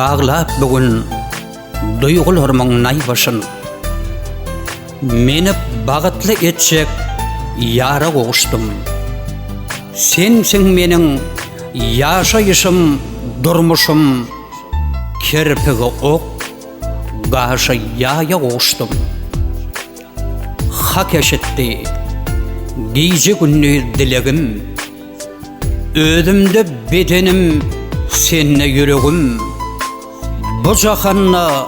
bağlap bugün duygularımın naybaşın. Meni bağıtlı etcek Ýara gowuşdym. Sensiň meniň ýaşaýyşym, durmuşym, kirpigi ok, gaşy ýaýa gowuşdym. Hak eşitdi, giýje günni dilegim, ödümde bedenim, senne yüregim. Bu jahanna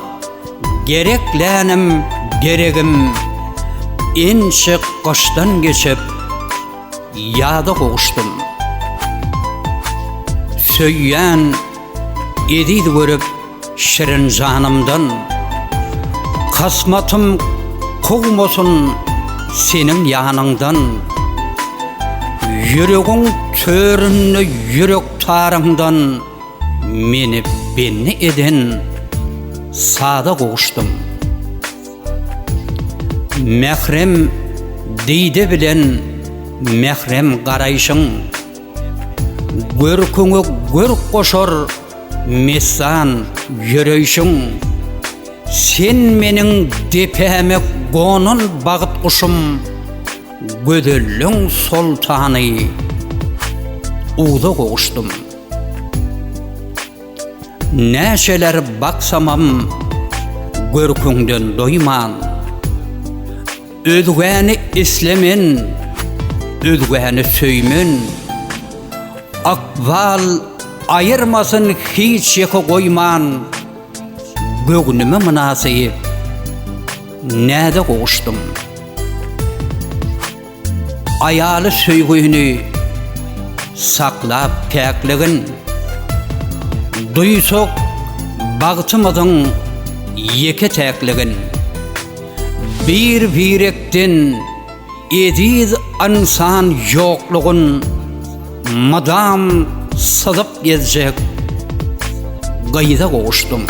gereklänim, geregim, enşi goşdan geçip ýada gowuşdym. Söýen edidi görüp şirin janymdan, kasmatym kowmasyn seniň ýanyňdan. Yüregiň törünni yürek taryňdan meni benni eden sada gowuşdym. Mehrem diýde bilen mehrem garaýşyň, görküňe görk goşar mesan ýöreýşiň. Sen meniň depeme gonun bagyt kuşum, gödellüň sultany uda gowuşdym. Näşeler baksamam görküňden doýman, özgäni islemen, özgäni söýmen. Akval ayırmasın hiç ýeke goýman, bögnüme münasip näde gowuşdym. Aýaly söýgüni saklap täkligin, duýsak bagtymyzyň ýeke täkligin. Bir birekden ediz insan ýoklugyn, madam sadıp gezecek gayda gowuşdym.